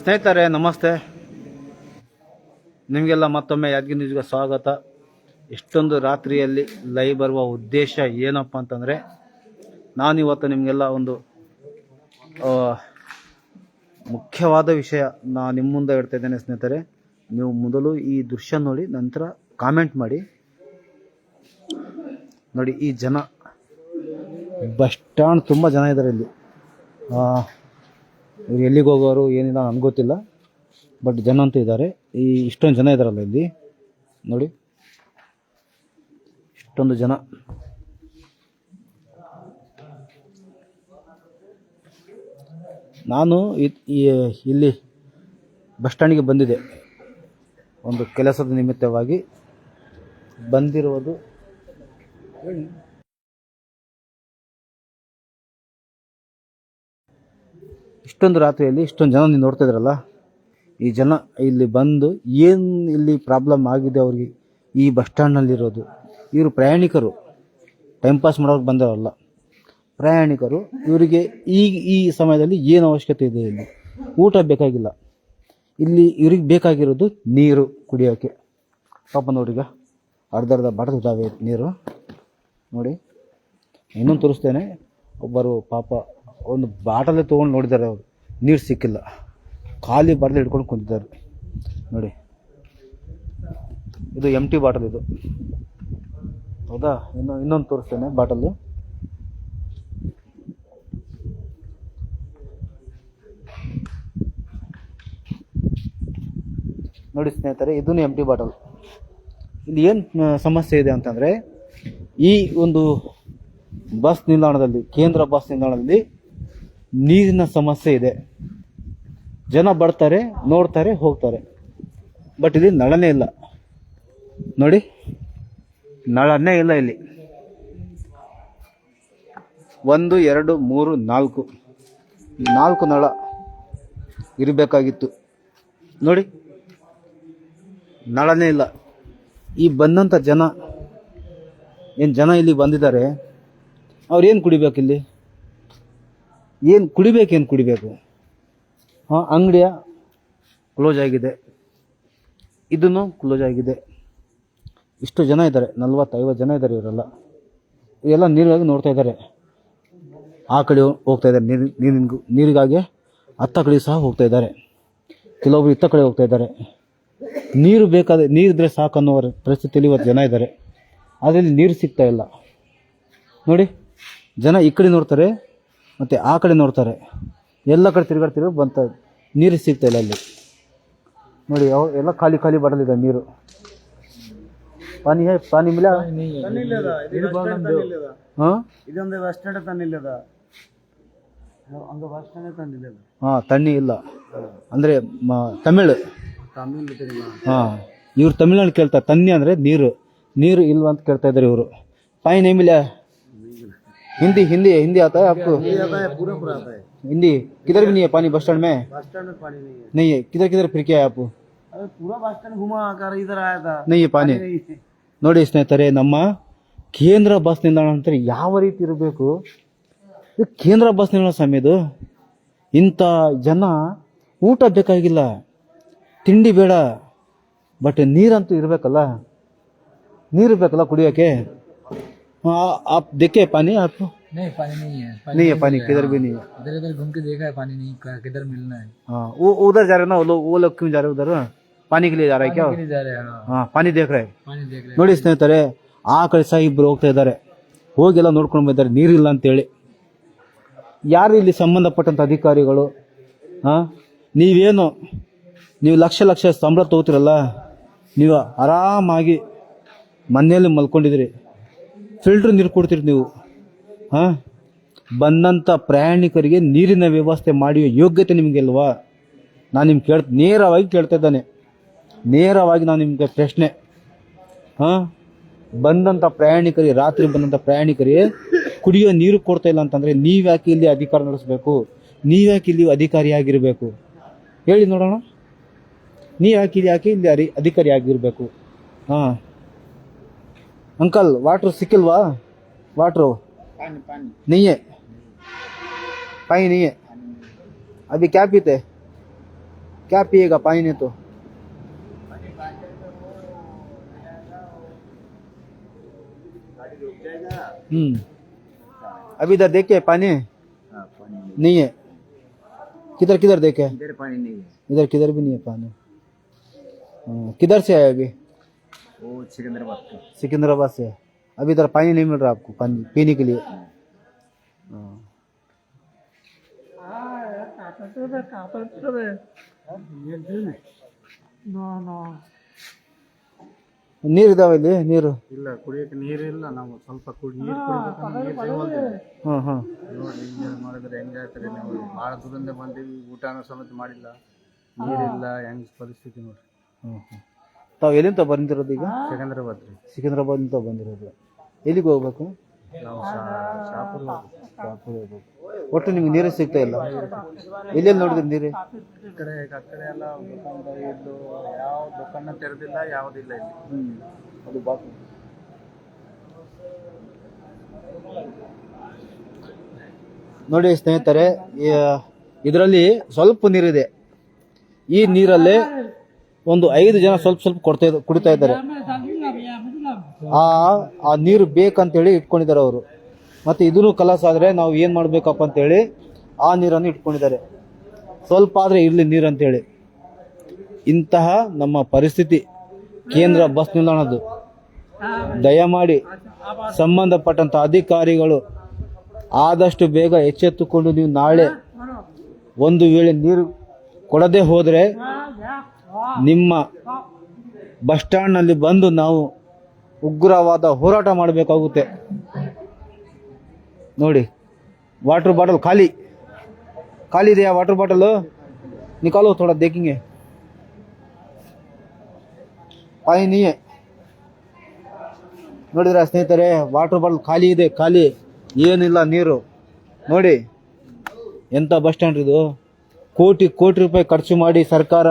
ಸ್ನೇಹಿತರೆ ನಮಸ್ತೆ. ನಿಮಗೆಲ್ಲ ಮತ್ತೊಮ್ಮೆ ಯಾದಗಿರಿ ನ್ಯೂಸ್ಗೆ ಸ್ವಾಗತ. ಇಷ್ಟೊಂದು ರಾತ್ರಿಯಲ್ಲಿ ಲೈವ್ ಬರುವ ಉದ್ದೇಶ ಏನಪ್ಪ ಅಂತಂದರೆ, ನಾನಿವತ್ತು ನಿಮಗೆಲ್ಲ ಒಂದು ಮುಖ್ಯವಾದ ವಿಷಯ ನಿಮ್ಮ ಮುಂದೆ ಇಡ್ತಾ ಇದ್ದೇನೆ. ಸ್ನೇಹಿತರೆ, ನೀವು ಮೊದಲು ಈ ದೃಶ್ಯ ನೋಡಿ, ನಂತರ ಕಾಮೆಂಟ್ ಮಾಡಿ. ನೋಡಿ, ಈ ಜನ ಬಸ್ ಸ್ಟ್ಯಾಂಡ್ ತುಂಬ ಜನ ಇದ್ದಾರೆ ಇಲ್ಲಿ. ಇವ್ರು ಎಲ್ಲಿಗೆ ಹೋಗೋರು ಏನಿಲ್ಲ ನನಗೆ ಗೊತ್ತಿಲ್ಲ, ಬಟ್ ಜನ ಅಂತೂ ಇದ್ದಾರೆ. ಇಷ್ಟೊಂದು ಜನ ಇದ್ದಾರಲ್ಲ ಇಲ್ಲಿ ನೋಡಿ, ಇಷ್ಟೊಂದು ಜನ. ನಾನು ಇಲ್ಲಿ ಬಸ್ ಸ್ಟ್ಯಾಂಡಿಗೆ ಬಂದಿದ್ದೆ, ಒಂದು ಕೆಲಸದ ನಿಮಿತ್ತವಾಗಿ ಬಂದಿರುವುದು. ಇಷ್ಟೊಂದು ರಾತ್ರಿಯಲ್ಲಿ ಇಷ್ಟೊಂದು ಜನ ನೀವು ನೋಡ್ತಾ ಇದ್ರಲ್ಲ, ಈ ಜನ ಇಲ್ಲಿ ಬಂದು ಏನು ಇಲ್ಲಿ ಪ್ರಾಬ್ಲಮ್ ಆಗಿದೆ ಅವ್ರಿಗೆ ಈ ಬಸ್ ಸ್ಟ್ಯಾಂಡ್ನಲ್ಲಿರೋದು. ಇವರು ಪ್ರಯಾಣಿಕರು, ಟೈಮ್ ಪಾಸ್ ಮಾಡೋಕೆ ಬಂದವರಲ್ಲ, ಪ್ರಯಾಣಿಕರು. ಇವರಿಗೆ ಈ ಸಮಯದಲ್ಲಿ ಏನು ಅವಶ್ಯಕತೆ ಇದೆ? ಇಲ್ಲಿ ಊಟ ಬೇಕಾಗಿಲ್ಲ, ಇಲ್ಲಿ ಇವ್ರಿಗೆ ಬೇಕಾಗಿರೋದು ನೀರು ಕುಡಿಯೋಕ್ಕೆ. ಪಾಪ ನೋಡ್ರೀಗ ಅರ್ಧ ಬಾಟಲ್ ಇದ್ದಾವೆ ನೀರು ನೋಡಿ. ಇನ್ನೊಂದು ತೋರಿಸ್ತೇನೆ. ಒಬ್ಬರು ಪಾಪ ಒಂದು ಬಾಟಲೇ ತೊಗೊಂಡು ನೋಡಿದ್ದಾರೆ, ಅವರು ನೀರು ಸಿಕ್ಕಿಲ್ಲ, ಖಾಲಿ ಬಾಟಲ್ ಹಿಡ್ಕೊಂಡು ಕುಂತಿದ್ದಾರೆ ನೋಡಿ. ಇದು ಎಂಟಿ ಬಾಟಲ್ ಇದು, ಹೌದಾ? ಇನ್ನೊಂದು ತೋರಿಸ್ತೇನೆ ಬಾಟಲು. ನೋಡಿ ಸ್ನೇಹಿತರೆ, ಇದೂ ಎಂಟಿ ಬಾಟಲ್. ಇಲ್ಲಿ ಏನು ಸಮಸ್ಯೆ ಇದೆ ಅಂತಂದರೆ, ಈ ಒಂದು ಬಸ್ ನಿಲ್ದಾಣದಲ್ಲಿ, ಕೇಂದ್ರ ಬಸ್ ನಿಲ್ದಾಣದಲ್ಲಿ ನೀರಿನ ಸಮಸ್ಯೆ ಇದೆ. ಜನ ಬರ್ತಾರೆ, ನೋಡ್ತಾರೆ, ಹೋಗ್ತಾರೆ. ಬಟ್ ಇಲ್ಲಿ ನಳನೇ ಇಲ್ಲ ನೋಡಿ, ನಳನೇ ಇಲ್ಲ ಇಲ್ಲಿ. 1 2 3 4 ನಳ ಇರಬೇಕಾಗಿತ್ತು ನೋಡಿ, ನಳನೇ ಇಲ್ಲ. ಈ ಬಂದಂಥ ಜನ ಇಲ್ಲಿ ಬಂದಿದ್ದಾರೆ, ಅವ್ರು ಏನು ಕುಡಿಬೇಕು? ಇಲ್ಲಿ ಏನು ಕುಡಿಬೇಕು? ಅಂಗಡಿಯ ಕ್ಲೋಸ್ ಆಗಿದೆ, ಇದನ್ನು ಕ್ಲೋಸ್ ಆಗಿದೆ. ಇಷ್ಟು ಜನ ಇದ್ದಾರೆ, 40-50 ಜನ ಇದ್ದಾರೆ. ಇವರೆಲ್ಲ ನೀರಿಗಾಗಿ ನೋಡ್ತಾ ಇದ್ದಾರೆ. ಆ ಕಡೆ ಹೋಗ್ತಾ ಇದ್ದಾರೆ ನೀರಿಗಾಗಿ, ಹತ್ತ ಕಡೆ ಸಹ ಹೋಗ್ತಾ ಇದ್ದಾರೆ. ಕೆಲವೊಬ್ರು ಇತ್ತ ಕಡೆ ಹೋಗ್ತಾ ಇದ್ದಾರೆ. ನೀರಿದ್ರೆ ಸಾಕು ಅನ್ನೋ ಪರಿಸ್ಥಿತಿಯಲ್ಲಿ ಇವತ್ತು ಜನ ಇದ್ದಾರೆ. ಅದರಲ್ಲಿ ನೀರು ಸಿಗ್ತಾ ಇಲ್ಲ ನೋಡಿ. ಜನ ಈ ಕಡೆ ನೋಡ್ತಾರೆ, ಮತ್ತು ಆ ಕಡೆ ನೋಡ್ತಾರೆ, ಎಲ್ಲ ಕಡೆ ತಿರುಗಾಡ್ತಿರೋ ಬಂತ. ನೀರು ಸಿಗ್ತಾ ಇಲ್ಲ ಅಲ್ಲಿ ನೋಡಿ. ಎಲ್ಲ ಖಾಲಿ ಬಾಟಲ್ ಇದೆ ನೀರು. ಪಾನಿ ಮಿಲ ತಣ್ಣಿ ಇಲ್ಲ ಅಂದರೆ ತಮಿಳು. ಇವ್ರು ತಮಿಳ್ನಾಡು ಕೇಳ್ತಾರೆ. ತಣ್ಣಿ ಅಂದರೆ ನೀರು ಇಲ್ವಾ ಅಂತ ಕೇಳ್ತಾ ಇದ್ದಾರೆ ಇವರು. ಪಾನಿ नहीं मिला? हिंदी आता है आपको? पूरा आता है हिंदी. किधर भी नहीं है पानी बस स्टैंड में? पानी नहीं है. किधर फिर क्या है आप? पूरा बस स्टैंड घुमा कर इधर आया था. नहीं है पानी. ನೋಡಿ ಸ್ನೇಹಿತರೆ, ನಮ್ಮ ಕೇಂದ್ರ ಬಸ್ ನಿಲ್ದಾಣ ಅಂತಾರೆ ಯಾವ ರೀತಿ ಇರಬೇಕು? ಇದು ಕೇಂದ್ರ ಬಸ್ ನಿಲ್ದಾಣ ಸಮಯದು. ಇಂಥ ಜನ ಊಟ ಬೇಕಾಗಿಲ್ಲ, ತಿಂಡಿ ಬೇಡ, ಬಟ್ ನೀರಂತೂ ಇರಬೇಕಲ್ಲ, ನೀರು ಬೇಕಲ್ಲ ಕುಡಿಯೋಕ್ಕೆ. आप देखे पानी? आप नहीं, पानी नहीं है पानी किधर भी नहीं है. इधर घूम के देखा है, पानी नहीं, किधर मिलना है. हाँ, वो उधर जा रहे ना वो लोग क्यों जा रहे उधर? पानी के लिए जा रहा है क्या? हाँ, पानी देख रहे. ನೋಡಿ ಸ್ನೇಹಿತರೆ, ಆ ಕಡೆ ಸಹ ಇಬ್ಬರು ಹೋಗ್ತಾ ಇದ್ದಾರೆ. ಹೋಗೆಲ್ಲ ನೋಡ್ಕೊಂಡು ಬಂದಿದ್ದಾರೆ ನೀರಿಲ್ಲ ಅಂತೇಳಿ. ಯಾರು ಇಲ್ಲಿ ಸಂಬಂಧಪಟ್ಟಂತ ಅಧಿಕಾರಿಗಳು? ನೀವು ಲಕ್ಷ ಸಂಬಳ ತಗೋತಿರಲ್ಲ, ನೀವು ಆರಾಮಾಗಿ ಮನೆಯಲ್ಲಿ ಮಲ್ಕೊಂಡಿದ್ರಿ, ಫಿಲ್ಟರ್ ನೀರು ಕೊಡ್ತೀರಿ ನೀವು. ಬಂದಂಥ ಪ್ರಯಾಣಿಕರಿಗೆ ನೀರಿನ ವ್ಯವಸ್ಥೆ ಮಾಡುವ ಯೋಗ್ಯತೆ ನಿಮಗೆಲ್ವಾ? ನಾನು ನಿಮ್ಗೆ ನೇರವಾಗಿ ಕೇಳ್ತಾ ಇದ್ದಾನೆ. ನೇರವಾಗಿ ನಾನು ನಿಮಗೆ ಪ್ರಶ್ನೆ. ಬಂದಂಥ ಪ್ರಯಾಣಿಕರಿಗೆ, ರಾತ್ರಿ ಬಂದಂಥ ಪ್ರಯಾಣಿಕರಿಗೆ ಕುಡಿಯೋ ನೀರು ಕೊಡ್ತಾ ಇಲ್ಲ ಅಂತಂದರೆ ನೀವ್ಯಾಕೆ ಇಲ್ಲಿ ಅಧಿಕಾರ ನಡೆಸಬೇಕು? ನೀವ್ಯಾಕೆ ಇಲ್ಲಿ ಅಧಿಕಾರಿಯಾಗಿರಬೇಕು? ಹೇಳಿ ನೋಡೋಣ. ನೀವ್ಯಾಕೆ ಇಲ್ಲಿ ಅಧಿಕಾರಿ ಆಗಿರಬೇಕು? Uncle water सिकिलवा? वाटर नहीं है, पानी नहीं है. अभी क्या पीते? क्या पिएगा पानी नहीं तो? अभी इधर देखे पानी नहीं है। किधर किधर देखे? इधर पानी नहीं है, इधर किधर भी नहीं है पानी। किधर से आए अभी? वो सिकंदराबाद का। सिकंदराबाद से। अभी इधर पानी नहीं मिल रहा आपको पानी पीने के लिए? ನೀರು ಇದಾವೆ ಇಲ್ಲಿ? ನೀರು ಇಲ್ಲ, ಕುಡಿಯಕ್ಕೆ ನೀರಿಲ್ಲ. ನಾವು ಸ್ವಲ್ಪ ನೀರು ಕುಡಿಬೇಕಂದ್ರೆ ನೀರು ಸಿಗೋದಿಲ್ಲ. ನೋಡಿ ಹಿಂಗೆ ಮಾಡಿದ್ರೆ ಹೆಂಗಾಗ್ತದೆ. ನಾವು ಭಾಳ ದೂರದಿಂದ ಬಂದೀವಿ, ಊಟನೂ ಸಮೇತ ಮಾಡಿಲ್ಲ, ನೀರಿಲ್ಲ, ಹೆಂಗ್ ಪರಿಸ್ಥಿತಿ ನೋಡಿ. ತಾವು ಎಲ್ಲಿಂದ ಬಂದಿರೋದು ಈಗ? ಸಿಕಂದರಾಬಾದ್ ರೀ. ಸಿಕಂದರಾಬಾದಿಂದ ಬಂದಿರೋದು. ಎಲ್ಲಿಗೆ ಹೋಗ್ಬೇಕು? ನಾವು ಶಾಪುರ್ ಶಾಪುರ್ ಹೋಗ್ಬೇಕು. ಒಟ್ಟು ನಿಮ್ಗೆ ನೀರು ಸಿಗ್ತಾ ಇಲ್ಲ? ಎಲ್ಲೆಲ್ಲಿ ನೋಡಿದ್ರಿ ನೀರು? ಈ ಕಡೆ ಆ ಕಡೆ ಎಲ್ಲ ದುಕಾನ್ದಾರಿ ಇದ್ದು ಯಾವ ದುಕಾನ ತೆರೆದಿಲ್ಲ, ಯಾವುದಿಲ್ಲ ಇಲ್ಲಿ. ಅದು ಬಾಕಿ. ನೋಡಿ ಸ್ನೇಹಿತರೆ, ಇದರಲ್ಲಿ ಸ್ವಲ್ಪ ನೀರಿದೆ. ಈ ನೀರಲ್ಲಿ ಒಂದು 5 ಜನ ಸ್ವಲ್ಪ ಸ್ವಲ್ಪ ಕುಡಿತಾ ಇದ್ದಾರೆ. ಆ ನೀರು ಬೇಕಂತೇಳಿ ಇಟ್ಕೊಂಡಿದ್ದಾರೆ ಅವರು. ಮತ್ತೆ ಇದನ್ನು ಕಲಸ ಆದ್ರೆ ನಾವು ಏನ್ ಮಾಡ್ಬೇಕಪ್ಪ ಅಂತೇಳಿ ಆ ನೀರನ್ನು ಇಟ್ಕೊಂಡಿದ್ದಾರೆ. ಸ್ವಲ್ಪ ಆದ್ರೆ ಇರ್ಲಿ ನೀರು ಅಂತೇಳಿ. ಇಂತಹ ನಮ್ಮ ಪರಿಸ್ಥಿತಿ ಕೇಂದ್ರ ಬಸ್ ನಿಲ್ದಾಣದ್ದು. ದಯಮಾಡಿ ಸಂಬಂಧಪಟ್ಟಂತ ಅಧಿಕಾರಿಗಳು ಆದಷ್ಟು ಬೇಗ ಎಚ್ಚೆತ್ತುಕೊಂಡು ನೀವು ನಾಳೆ ಒಂದು ವೇಳೆ ನೀರು ಕೊಡದೆ ಹೋದ್ರೆ ನಿಮ್ಮ ಬಸ್ ಸ್ಟ್ಯಾಂಡ್ ನಲ್ಲಿ ಬಂದು ನಾವು ಉಗ್ರವಾದ ಹೋರಾಟ ಮಾಡಬೇಕಾಗುತ್ತೆ. ನೋಡಿ, वाटर बॉटल खाली खाली दिया। वाटर बॉटल निकालो, थोड़ा देखेंगे। पानी नहीं है ನೋಡಿದ್ರ ಸ್ನೇಹಿತರೆ, ವಾಟರ್ ಬಾಟಲ್ ಖಾಲಿ ಇದೆ, ಖಾಲಿ, ಏನಿಲ್ಲ ನೀರು. ನೋಡಿ ಎಂತ ಬಸ್ ಸ್ಟ್ಯಾಂಡ್ ಇದು. ಕೋಟಿ ಕೋಟಿ ರೂಪಾಯಿ ಖರ್ಚು ಮಾಡಿ ಸರ್ಕಾರ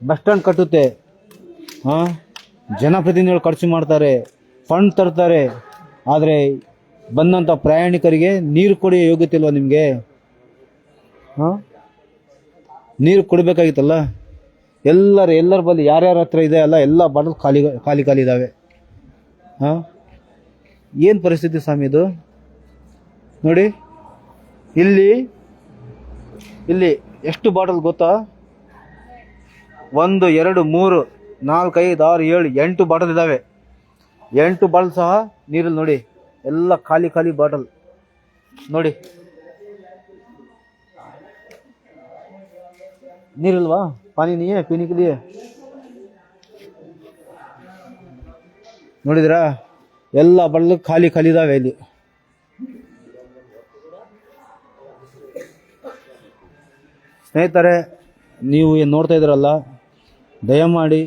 ಬಸ್ ಸ್ಟ್ಯಾಂಡ್ ಕಟ್ಟುತ್ತೆ. ಜನಪ್ರತಿನಿಧಿಗಳು ಖರ್ಚು ಮಾಡ್ತಾರೆ, ಫಂಡ್ ತರ್ತಾರೆ. ಆದರೆ ಬಂದಂಥ ಪ್ರಯಾಣಿಕರಿಗೆ ನೀರು ಕೊಡಿ ಯೋಗ್ಯತೆ ಇಲ್ವಾ ನಿಮಗೆ? ನೀರು ಕೊಡಬೇಕಾಗಿತ್ತಲ್ಲ. ಎಲ್ಲರ ಬಳಿ ಯಾರ್ಯಾರ ಹತ್ರ ಇದೆ ಅಲ್ಲ, ಎಲ್ಲ ಬಾಟಲ್ ಖಾಲಿ ಖಾಲಿ ಖಾಲಿ ಇದಾವೆ. ಏನು ಪರಿಸ್ಥಿತಿ ಸ್ವಾಮಿ ಇದು? ನೋಡಿ, ಇಲ್ಲಿ ಎಷ್ಟು ಬಾಟಲ್ ಗೊತ್ತಾ? 1 2 3 4 5 6 7 8 ಬಾಟಲ್ ಇದಾವೆ. 8 ಬಾಟಲ್ ಸಹ ನೀರಲ್ಲಿ ನೋಡಿ, ಎಲ್ಲ ಖಾಲಿ ಖಾಲಿ ಬಾಟಲ್. ನೋಡಿ, ನೀರಿಲ್ವಾ? ಪಾನಿ ನೀಯೇ ಪೀನೆ ಕೆ ಲಿಯೆ? ನೋಡಿದ್ರಾ, ಎಲ್ಲ ಬಾಟಲ್ ಖಾಲಿ ಖಾಲಿ ಇದಾವೆ ಇಲ್ಲಿ. ಸ್ನೇಹಿತರೆ, ನೀವು ಏನು ನೋಡ್ತಾ ಇದ್ದೀರಲ್ಲ, ದಯಮಾಡಿ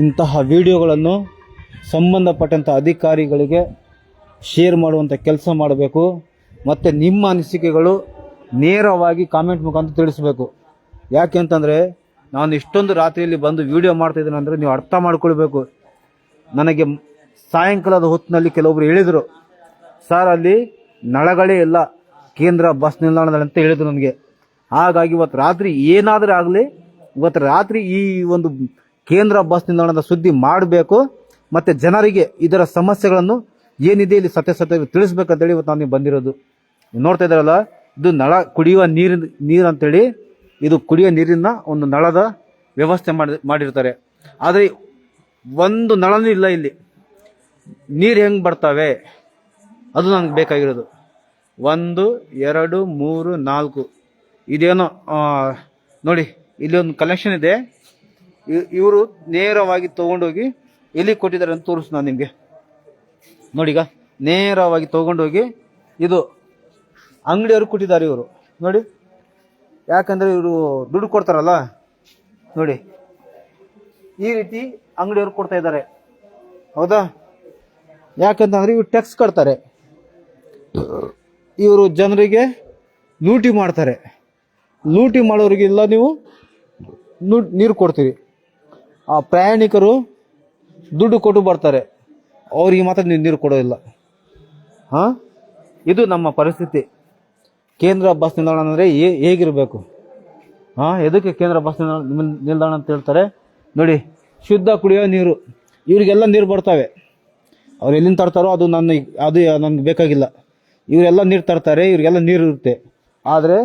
ಇಂತಹ ವಿಡಿಯೋಗಳನ್ನು ಸಂಬಂಧಪಟ್ಟಂಥ ಅಧಿಕಾರಿಗಳಿಗೆ ಶೇರ್ ಮಾಡುವಂಥ ಕೆಲಸ ಮಾಡಬೇಕು. ಮತ್ತು ನಿಮ್ಮ ಅನಿಸಿಕೆಗಳು ನೇರವಾಗಿ ಕಾಮೆಂಟ್ ಮುಖಾಂತರ ತಿಳಿಸಬೇಕು. ಯಾಕೆ ಅಂತಂದರೆ, ನಾನು ಇಷ್ಟೊಂದು ರಾತ್ರಿಯಲ್ಲಿ ಬಂದು ವಿಡಿಯೋ ಮಾಡ್ತಾಯಿದ್ದೇನೆ ಅಂದರೆ ನೀವು ಅರ್ಥ ಮಾಡ್ಕೊಳ್ಬೇಕು. ನನಗೆ ಸಾಯಂಕಾಲದ ಹೊತ್ತಿನಲ್ಲಿ ಕೆಲವೊಬ್ರು ಹೇಳಿದರು, ಸರ್ ಅಲ್ಲಿ ನಳಗಳೇ ಇಲ್ಲ ಕೇಂದ್ರ ಬಸ್ ನಿಲ್ದಾಣದಲ್ಲಿ ಅಂತ ಹೇಳಿದ್ರು ನನಗೆ. ಹಾಗಾಗಿ ಇವತ್ತು ರಾತ್ರಿ ಏನಾದರೂ ಆಗಲಿ, ಇವತ್ತು ರಾತ್ರಿ ಈ ಒಂದು ಕೇಂದ್ರ ಬಸ್ ನಿಲ್ದಾಣದ ಸುದ್ದಿ ಮಾಡಬೇಕು. ಮತ್ತು ಜನರಿಗೆ ಇದರ ಸಮಸ್ಯೆಗಳನ್ನು ಏನಿದೆ ಇಲ್ಲಿ ಸತ್ಯ ತಿಳಿಸ್ಬೇಕಂತೇಳಿ ಇವತ್ತು ನಾನು ಬಂದಿರೋದು. ನೋಡ್ತಾ ಇದ್ದಾರಲ್ಲ, ಇದು ಕುಡಿಯುವ ನೀರು ಅಂತೇಳಿ, ಇದು ಕುಡಿಯುವ ನೀರಿನ ಒಂದು ನಳದ ವ್ಯವಸ್ಥೆ ಮಾಡಿರ್ತಾರೆ. ಆದರೆ ಒಂದು ನಳನೂ ಇಲ್ಲ ಇಲ್ಲಿ. ನೀರು ಹೆಂಗೆ ಬರ್ತವೆ ಅದು ನನಗೆ ಬೇಕಾಗಿರೋದು. 1 2 3 4 ಇದೇನೋ ನೋಡಿ, ಇಲ್ಲಿ ಒಂದು ಕಲೆಕ್ಷನ್ ಇದೆ. ಇವರು ನೇರವಾಗಿ ತೊಗೊಂಡೋಗಿ ಎಲ್ಲಿ ಕೊಟ್ಟಿದ್ದಾರೆ ಅಂತ ತೋರಿಸ್ ನಾನು ನಿಮಗೆ. ನೋಡಿ, ಈಗ ನೇರವಾಗಿ ತೊಗೊಂಡೋಗಿ ಇದು ಅಂಗಡಿಯವರು ಕೊಟ್ಟಿದ್ದಾರೆ ಇವರು. ನೋಡಿ, ಯಾಕಂದರೆ ಇವರು ದುಡ್ಡು ಕೊಡ್ತಾರಲ್ಲ. ನೋಡಿ, ಈ ರೀತಿ ಅಂಗಡಿಯವರು ಕೊಡ್ತಾ ಇದ್ದಾರೆ, ಹೌದಾ? ಯಾಕಂತಂದ್ರೆ ಇವರು ಟ್ಯಾಕ್ಸ್ ಕಟ್ತಾರೆ, ಇವರು ಜನರಿಗೆ ಲೂಟಿ ಮಾಡ್ತಾರೆ. ಲೂಟಿ ಮಾಡೋರಿಗೆಲ್ಲ ನೀವು ನೀರು ಕೊಡ್ತೀರಿ. ಆ ಪ್ರಯಾಣಿಕರು ದುಡ್ಡು ಕೊಟ್ಟು ಬರ್ತಾರೆ, ಅವ್ರಿಗೆ ಮಾತ್ರ ನೀವು ನೀರು ಕೊಡೋದಿಲ್ಲ. ಇದು ನಮ್ಮ ಪರಿಸ್ಥಿತಿ. ಕೇಂದ್ರ ಬಸ್ ನಿಲ್ದಾಣ ಅಂದರೆ ಹೇಗಿರಬೇಕು? ಎದಕ್ಕೆ ಕೇಂದ್ರ ಬಸ್ ನಿಲ್ದಾಣ ಅಂತ ಹೇಳ್ತಾರೆ ನೋಡಿ. ಶುದ್ಧ ಕುಡಿಯೋ ನೀರು, ಇವರಿಗೆಲ್ಲ ನೀರು ಬರ್ತವೆ. ಅವ್ರು ಎಲ್ಲಿಂದ ತರ್ತಾರೋ ಅದು ನನಗೆ ಬೇಕಾಗಿಲ್ಲ. ಇವರೆಲ್ಲ ನೀರು ತರ್ತಾರೆ, ಇವರಿಗೆಲ್ಲ ನೀರು ಇರುತ್ತೆ. ಆದರೆ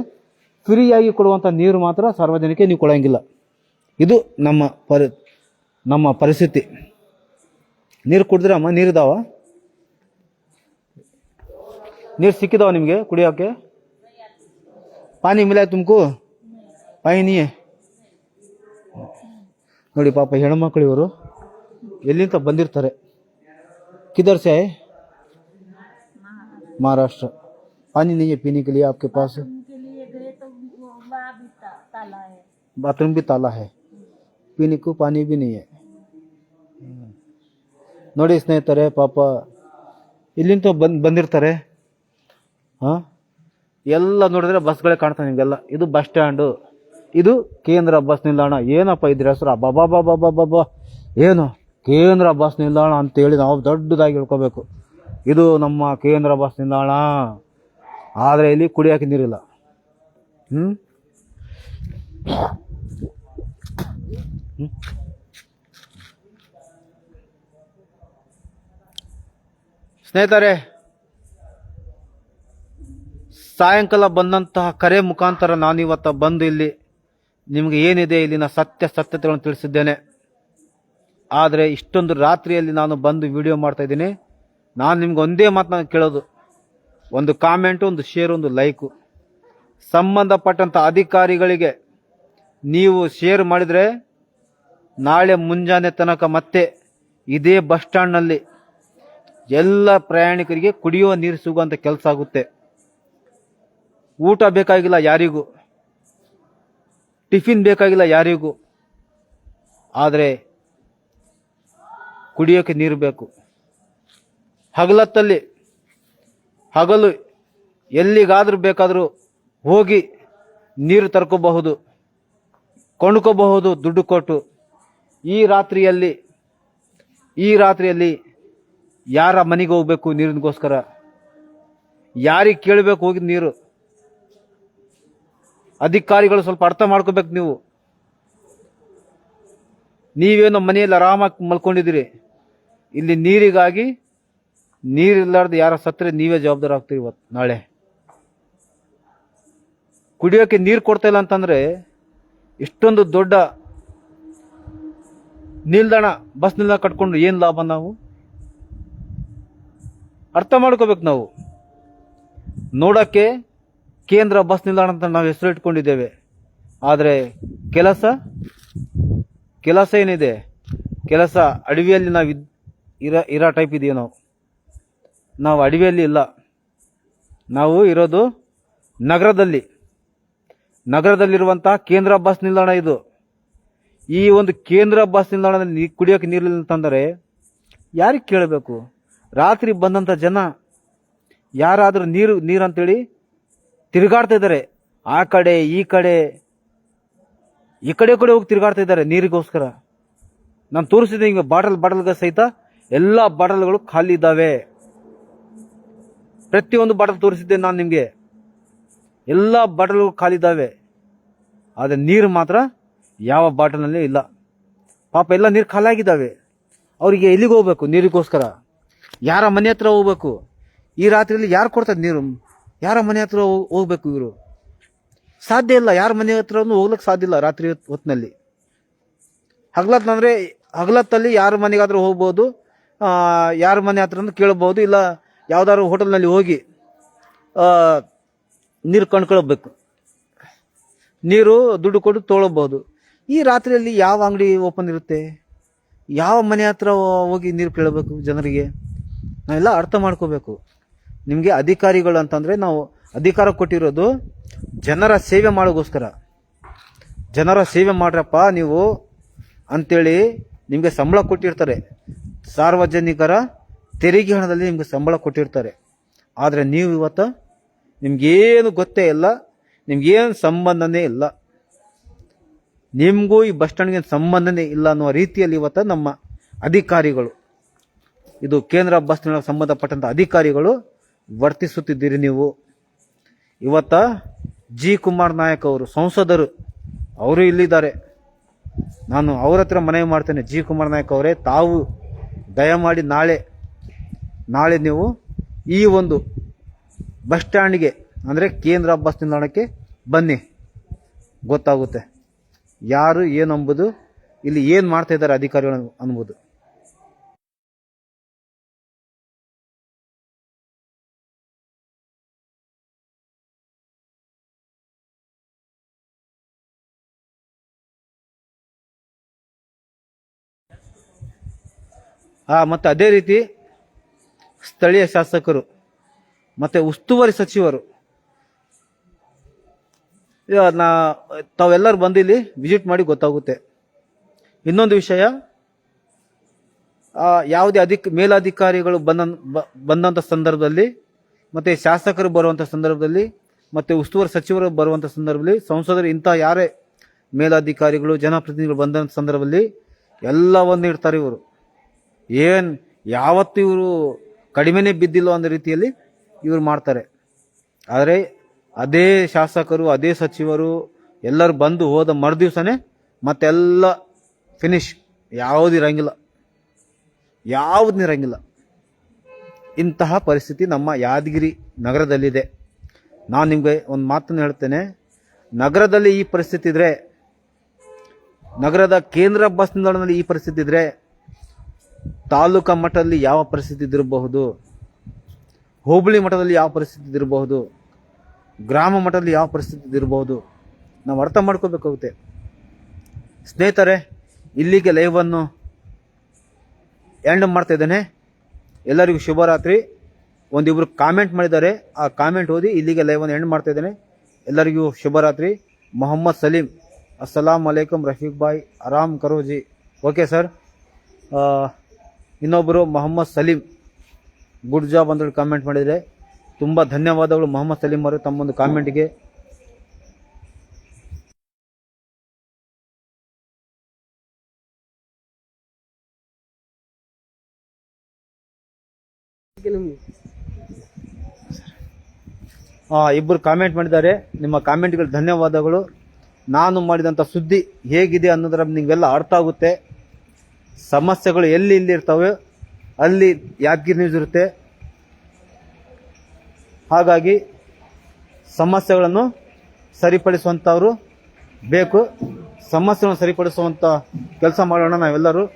ಫ್ರೀಯಾಗಿ ಕೊಡುವಂಥ ನೀರು ಮಾತ್ರ ಸಾರ್ವಜನಿಕ ನೀವು ಕೊಡೋಂಗಿಲ್ಲ. ಇದು ನಮ್ಮ ಪರಿಸ್ಥಿತಿ. ನೀರು ಕುಡಿದ್ರೆ ಅಮ್ಮ, ನೀರಿದಾವ? ನೀರು ಸಿಕ್ಕಿದಾವ ನಿಮಗೆ ಕುಡಿಯೋಕ್ಕೆ? ಪಾನಿ ಮಿಲ ತುಮಕು ಪಾನಿ ನೀಯೇ ನೋಡಿ. ಪಾಪ ಹೆಣ್ಮಕ್ಳು ಇವರು ಎಲ್ಲಿಂದ ಬಂದಿರ್ತಾರೆ. किधर से है? महाराष्ट्र। पानी नहीं है पीने के लिए आपके पास? बाथरूम भी ताला है, पीने को पानी भी नहीं है. ನೋಡಿ ಸ್ನೇಹಿತರೆ, ಪಾಪ ಇಲ್ಲಿಂದ ಬಂದಿರ್ತಾರೆ. ಎಲ್ಲ ನೋಡಿದ್ರೆ ಬಸ್ಗಳೇ ಕಾಣ್ತಾವೆ ನಿಮಗೆಲ್ಲ. ಇದು ಬಸ್ ಸ್ಟ್ಯಾಂಡು, ಇದು ಕೇಂದ್ರ ಬಸ್ ನಿಲ್ದಾಣ. ಏನಪ್ಪ ಇದ್ರ ಹೆಸರು? ಬಾಬಾ ಏನು ಕೇಂದ್ರ ಬಸ್ ನಿಲ್ದಾಣ ಅಂತೇಳಿ ನಾವು ದೊಡ್ಡದಾಗಿ ಹೇಳ್ಕೋಬೇಕು. ಇದು ನಮ್ಮ ಕೇಂದ್ರ ಬಸ್ ನಿಲ್ದಾಣ. ಆದರೆ ಇಲ್ಲಿ ಕುಡಿಯೋಕೆ ನೀರಿಲ್ಲ. ಸ್ನೇಹಿತರೆ, ಸಾಯಂಕಾಲ ಬಂದಂತಹ ಕರೆ ಮುಖಾಂತರ ನಾನಿವತ್ತ ಬಂದು ಇಲ್ಲಿ ನಿಮಗೆ ಏನಿದೆ ಇಲ್ಲಿನ ಸತ್ಯತೆಗಳನ್ನು ತಿಳಿಸಿದ್ದೇನೆ. ಆದರೆ ಇಷ್ಟೊಂದು ರಾತ್ರಿಯಲ್ಲಿ ನಾನು ಬಂದು ವಿಡಿಯೋ ಮಾಡ್ತಾ ಇದ್ದೀನಿ. ನಾನು ನಿಮ್ಗೆ ಒಂದೇ ಮಾತನ್ನ ಕೇಳೋದು, ಒಂದು ಕಾಮೆಂಟು, ಒಂದು ಶೇರ್, ಒಂದು ಲೈಕು. ಸಂಬಂಧಪಟ್ಟಂಥ ಅಧಿಕಾರಿಗಳಿಗೆ ನೀವು ಶೇರ್ ಮಾಡಿದರೆ ನಾಳೆ ಮುಂಜಾನೆ ತನಕ ಮತ್ತೆ ಇದೇ ಬಸ್ ಸ್ಟ್ಯಾಂಡ್ನಲ್ಲಿ ಎಲ್ಲ ಪ್ರಯಾಣಿಕರಿಗೆ ಕುಡಿಯುವ ನೀರು ಸಿಗುವಂಥ ಕೆಲಸ ಆಗುತ್ತೆ. ಊಟ ಬೇಕಾಗಿಲ್ಲ ಯಾರಿಗೂ, ಟಿಫಿನ್ ಬೇಕಾಗಿಲ್ಲ ಯಾರಿಗೂ, ಆದರೆ ಕುಡಿಯೋಕೆ ನೀರು ಬೇಕು. ಹಗಲು ಎಲ್ಲಿಗಾದ್ರೂ ಬೇಕಾದರೂ ಹೋಗಿ ನೀರು ತರ್ಕೋಬಹುದು, ಕೊಂಡ್ಕೋಬಹುದು ದುಡ್ಡು ಕೊಟ್ಟು. ಈ ರಾತ್ರಿಯಲ್ಲಿ ಯಾರ ಮನೆಗೆ ಹೋಗ್ಬೇಕು ನೀರಿಗೋಸ್ಕರ? ಯಾರಿಗೆ ಕೇಳಬೇಕು ಹೋಗಿ ನೀರು? ಅಧಿಕಾರಿಗಳು ಸ್ವಲ್ಪ ಅರ್ಥ ಮಾಡ್ಕೋಬೇಕು. ನೀವೇನೋ ಮನೆಯಲ್ಲಿ ಆರಾಮಾಗಿ ಮಲ್ಕೊಂಡಿದ್ದೀರಿ, ಇಲ್ಲಿ ನೀರಿಗಾಗಿ ನೀರಿಲ್ಲಾರ್ದು ಯಾರ ಸತ್ತರೆ ನೀವೇ ಜವಾಬ್ದಾರ ಆಗ್ತೀರಿ. ಇವತ್ತು ನಾಳೆ ಕುಡಿಯೋಕೆ ನೀರು ಕೊಡ್ತಾ ಇಲ್ಲ ಅಂತಂದ್ರೆ ಇಷ್ಟೊಂದು ದೊಡ್ಡ ನಿಲ್ದಾಣ, ಬಸ್ ನಿಲ್ದಾಣ ಕಟ್ಕೊಂಡು ಏನ್ ಲಾಭ? ನಾವು ಅರ್ಥ ಮಾಡ್ಕೋಬೇಕು. ನಾವು ನೋಡಕ್ಕೆ ಕೇಂದ್ರ ಬಸ್ ನಿಲ್ದಾಣ ಅಂತ ನಾವು ಹೆಸರು ಇಟ್ಕೊಂಡಿದ್ದೇವೆ, ಆದರೆ ಕೆಲಸ ಏನಿದೆ? ಕೆಲಸ ಅಡವಿಯಲ್ಲಿ ನಾವು ಇರೋ ಟೈಪ್ ಇದೆಯೋ? ನಾವು ಅಡವಿಯಲ್ಲಿ ಇಲ್ಲ, ನಾವು ಇರೋದು ನಗರದಲ್ಲಿರುವಂತಹ ಕೇಂದ್ರ ಬಸ್ ನಿಲ್ದಾಣ ಇದು. ಈ ಒಂದು ಕೇಂದ್ರ ಬಸ್ ನಿಲ್ದಾಣದಲ್ಲಿ ಕುಡಿಯೋಕೆ ನೀರಿಲ್ಲ ಅಂತಂದರೆ ಯಾರಿಗೆ ಕೇಳಬೇಕು? ರಾತ್ರಿ ಬಂದಂಥ ಜನ ಯಾರಾದರೂ ನೀರು ಅಂತೇಳಿ ತಿರುಗಾಡ್ತಾ ಇದ್ದಾರೆ. ಆ ಕಡೆ ಈ ಕಡೆ ಹೋಗಿ ತಿರುಗಾಡ್ತಾ ಇದ್ದಾರೆ ನೀರಿಗೋಸ್ಕರ. ನಾನು ತೋರಿಸಿದೆ ಹಿಂಗೆ ಬಾಟಲ್ಗೆ ಸಹಿತ ಎಲ್ಲ ಬಾಟಲ್ಗಳು ಖಾಲಿ ಇದ್ದಾವೆ. ಪ್ರತಿಯೊಂದು ಬಾಟಲ್ ತೋರಿಸಿದ್ದೆ ನಾನು ನಿಮಗೆ, ಎಲ್ಲ ಬಾಟಲ್ಗಳು ಖಾಲಿ ಇದ್ದಾವೆ. ಆದರೆ ನೀರು ಮಾತ್ರ ಯಾವ ಬಾಟಲ್ನಲ್ಲಿ ಇಲ್ಲ. ಪಾಪ ಎಲ್ಲ ನೀರು ಖಾಲಿ ಆಗಿದ್ದಾವೆ. ಅವರಿಗೆ ಎಲ್ಲಿಗೆ ಹೋಗ್ಬೇಕು ನೀರಿಗೋಸ್ಕರ? ಯಾರ ಮನೆ ಹತ್ರ ಹೋಗ್ಬೇಕು? ಈ ರಾತ್ರಿಯಲ್ಲಿ ಯಾರು ಕೊಡ್ತಾರೆ ನೀರು? ಯಾರ ಮನೆ ಹತ್ರ ಹೋಗ್ಬೇಕು ಇವರು? ಸಾಧ್ಯ ಇಲ್ಲ. ಯಾರ ಮನೆ ಹತ್ರ ಹೋಗ್ಲಿಕ್ಕೆ ಸಾಧ್ಯ ಇಲ್ಲ ರಾತ್ರಿ ಹೊತ್ತಿನಲ್ಲಿ. ಹಗಲತ್ತಲ್ಲಿ ಯಾರ ಮನೆಗಾದ್ರೂ ಹೋಗ್ಬೋದು, ಯಾರ ಮನೆ ಹತ್ರ ಕೇಳಬಹುದು, ಇಲ್ಲ ಯಾವ್ದಾದ್ರು ಹೋಟೆಲ್ನಲ್ಲಿ ಹೋಗಿ ನೀರು ಕೊಂಡ್ಕೊಳ್ಬೇಕು. ನೀರು ದುಡ್ಡು ಕೊಟ್ಟು ತೊಗೊಳ್ಬಹುದು. ಈ ರಾತ್ರಿಯಲ್ಲಿ ಯಾವ ಅಂಗಡಿ ಓಪನ್ ಇರುತ್ತೆ? ಯಾವ ಮನೆ ಹತ್ರ ಹೋಗಿ ನೀರು ಕೇಳಬೇಕು ಜನರಿಗೆ? ನಾವೆಲ್ಲ ಅರ್ಥ ಮಾಡ್ಕೋಬೇಕು. ನಿಮಗೆ ಅಧಿಕಾರಿಗಳು ಅಂತಂದರೆ ನಾವು ಅಧಿಕಾರ ಕೊಟ್ಟಿರೋದು ಜನರ ಸೇವೆ ಮಾಡೋಕ್ಕೋಸ್ಕರ. ಜನರ ಸೇವೆ ಮಾಡ್ರಪ್ಪ ನೀವು ಅಂತೇಳಿ ನಿಮಗೆ ಸಂಬಳ ಕೊಟ್ಟಿರ್ತಾರೆ. ಸಾರ್ವಜನಿಕರ ತೆರಿಗೆ ಹಣದಲ್ಲಿ ನಿಮಗೆ ಸಂಬಳ ಕೊಟ್ಟಿರ್ತಾರೆ. ಆದರೆ ನೀವು ಇವತ್ತು ನಿಮ್ಗೇನು ಗೊತ್ತೇ ಇಲ್ಲ, ನಿಮ್ಗೇನು ಸಂಬಂಧನೇ ಇಲ್ಲ, ನಿಮಗೂ ಈ ಬಸ್ ಸ್ಟ್ಯಾಂಡ್ಗೆ ಸಂಬಂಧನೇ ಇಲ್ಲ ಅನ್ನುವ ರೀತಿಯಲ್ಲಿ ಇವತ್ತು ನಮ್ಮ ಅಧಿಕಾರಿಗಳು, ಇದು ಕೇಂದ್ರ ಬಸ್ ನಿಲ್ದಾಣಕ್ಕೆ ಸಂಬಂಧಪಟ್ಟಂಥ ಅಧಿಕಾರಿಗಳು ವರ್ತಿಸುತ್ತಿದ್ದೀರಿ. ನೀವು ಇವತ್ತ ಜಿ ಕುಮಾರ್ ನಾಯಕ್ ಅವರು ಸಂಸದರು ಅವರು ಇಲ್ಲಿದ್ದಾರೆ. ನಾನು ಅವ್ರ ಹತ್ರ ಮನವಿ ಮಾಡ್ತೇನೆ, ಜಿ ಕುಮಾರ್ ನಾಯಕ್ ಅವರೇ, ತಾವು ದಯಮಾಡಿ ನಾಳೆ ನೀವು ಈ ಒಂದು ಬಸ್ ಸ್ಟ್ಯಾಂಡ್ಗೆ ಅಂದರೆ ಕೇಂದ್ರ ಬಸ್ ನಿಲ್ದಾಣಕ್ಕೆ ಬನ್ನಿ, ಗೊತ್ತಾಗುತ್ತೆ ಯಾರು ಏನಂಬುದು, ಇಲ್ಲಿ ಏನು ಮಾಡ್ತಾ ಇದ್ದಾರೆ ಅಧಿಕಾರಿಗಳು ಅನ್ಬೋದು. ಮತ್ತು ಅದೇ ರೀತಿ ಸ್ಥಳೀಯ ಶಾಸಕರು ಮತ್ತು ಉಸ್ತುವಾರಿ ಸಚಿವರು ತಾವೆಲ್ಲರೂ ಬಂದು ಇಲ್ಲಿ ವಿಸಿಟ್ ಮಾಡಿ ಗೊತ್ತಾಗುತ್ತೆ. ಇನ್ನೊಂದು ವಿಷಯ, ಯಾವುದೇ ಮೇಲಾಧಿಕಾರಿಗಳು ಬಂದಂಥ ಸಂದರ್ಭದಲ್ಲಿ, ಮತ್ತು ಶಾಸಕರು ಬರುವಂಥ ಸಂದರ್ಭದಲ್ಲಿ, ಮತ್ತು ಉಸ್ತುವಾರಿ ಸಚಿವರು ಬರುವಂಥ ಸಂದರ್ಭದಲ್ಲಿ, ಸಂಸದರು ಇಂಥ ಯಾರೇ ಮೇಲಾಧಿಕಾರಿಗಳು ಜನಪ್ರತಿನಿಧಿಗಳು ಬಂದಂಥ ಸಂದರ್ಭದಲ್ಲಿ ಎಲ್ಲವನ್ನು ಇಡ್ತಾರೆ. ಇವರು ಯಾವತ್ತೂ ಇವರು ಕಡಿಮೆನೇ ಬಿದ್ದಿಲ್ಲ ಅನ್ನೋ ರೀತಿಯಲ್ಲಿ ಇವರು ಮಾಡ್ತಾರೆ. ಆದರೆ ಅದೇ ಶಾಸಕರು, ಅದೇ ಸಚಿವರು ಎಲ್ಲರೂ ಬಂದು ಹೋದ ಮರುದಿವಸನೇ ಮತ್ತೆಲ್ಲ ಫಿನಿಶ್, ಯಾವುದಿರಂಗಿಲ್ಲ. ಇಂತಹ ಪರಿಸ್ಥಿತಿ ನಮ್ಮ ಯಾದಗಿರಿ ನಗರದಲ್ಲಿದೆ. ನಾನು ನಿಮಗೆ ಒಂದು ಮಾತನ್ನು ಹೇಳ್ತೇನೆ, ನಗರದಲ್ಲಿ ಈ ಪರಿಸ್ಥಿತಿ ಇದ್ರೆ, ನಗರದ ಕೇಂದ್ರ ಬಸ್ ನಿಲ್ದಾಣದಲ್ಲಿ ಈ ಪರಿಸ್ಥಿತಿ ಇದ್ರೆ, ತಾಲೂಕಾ ಮಟ್ಟದಲ್ಲಿ ಯಾವ ಪರಿಸ್ಥಿತಿ ಇದಿರಬಹುದು, ಹೋಬಳಿ ಮಟ್ಟದಲ್ಲಿ ಯಾವ ಪರಿಸ್ಥಿತಿ ಇದಿರಬಹುದು, ಗ್ರಾಮ ಮಟ್ಟದಲ್ಲಿ ಯಾವ ಪರಿಸ್ಥಿತಿ ಇದಿರಬಹುದು, ನಾವು ಅರ್ಥ ಮಾಡ್ಕೋಬೇಕಾಗುತ್ತೆ. ಸ್ನೇಹಿತರೆ, ಇಲ್ಲಿಗೆ ಲೈವನ್ನು ಎಂಡ್ ಮಾಡ್ತಾ ಇದ್ದೇನೆ. ಎಲ್ಲರಿಗೂ ಶುಭರಾತ್ರಿ. ಒಂದಿಬ್ರು ಕಾಮೆಂಟ್ ಮಾಡಿದ್ದಾರೆ, ಆ ಕಾಮೆಂಟ್ ಓದಿ ಇಲ್ಲಿಗೆ ಲೈವನ್ನು ಎಂಡ್ ಮಾಡ್ತಾ ಇದ್ದೇನೆ. ಎಲ್ಲರಿಗೂ ಶುಭರಾತ್ರಿ. ಮೊಹಮ್ಮದ್ ಸಲೀಂ, ಅಸ್ಸಲಾಂ ಅಲೈಕುಂ ರಫೀಕ್ ಬಾಯ್, ಆರಾಮ್ ಕರೋಜಿ. Okay sir. ಇನ್ನೊಬ್ಬರು ಮೊಹಮ್ಮದ್ ಸಲೀಂ, ಗುಡ್ ಜಾಬ್ ಅಂತೇಳಿ ಕಾಮೆಂಟ್ ಮಾಡಿದರೆ ತುಂಬ ಧನ್ಯವಾದಗಳು ಮೊಹಮ್ಮದ್ ಸಲೀಂ ಅವರು ತಮ್ಮೊಂದು ಕಾಮೆಂಟ್ಗೆ. ಇಬ್ಬರು ಕಾಮೆಂಟ್ ಮಾಡಿದ್ದಾರೆ, ನಿಮ್ಮ ಕಾಮೆಂಟ್ಗಳು ಧನ್ಯವಾದಗಳು. ನಾನು ಮಾಡಿದಂಥ ಸುದ್ದಿ ಹೇಗಿದೆ ಅನ್ನೋದ್ರ ನಿಮಗೆಲ್ಲ ಅರ್ಥ ಆಗುತ್ತೆ. ಸಮಸ್ಯೆಗಳು ಎಲ್ಲಿ ಇರ್ತವೆ ಅಲ್ಲಿ ಯಾದಗಿರಿ ನ್ಯೂಸ್ ಇರುತ್ತೆ. ಹಾಗಾಗಿ ಸಮಸ್ಯೆಗಳನ್ನು ಸರಿಪಡಿಸುವಂಥವ್ರು ಬೇಕು. ಸಮಸ್ಯೆಗಳನ್ನು ಸರಿಪಡಿಸುವಂಥ ಕೆಲಸ ಮಾಡೋಣ ನಾವೆಲ್ಲರೂ.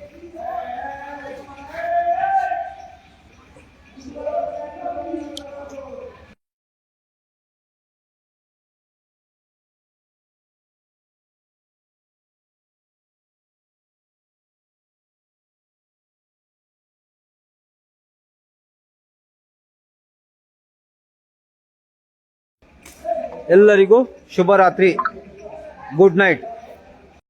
ಎಲ್ಲರಿಗೂ ಶುಭರಾತ್ರಿ, ಗುಡ್ ನೈಟ್.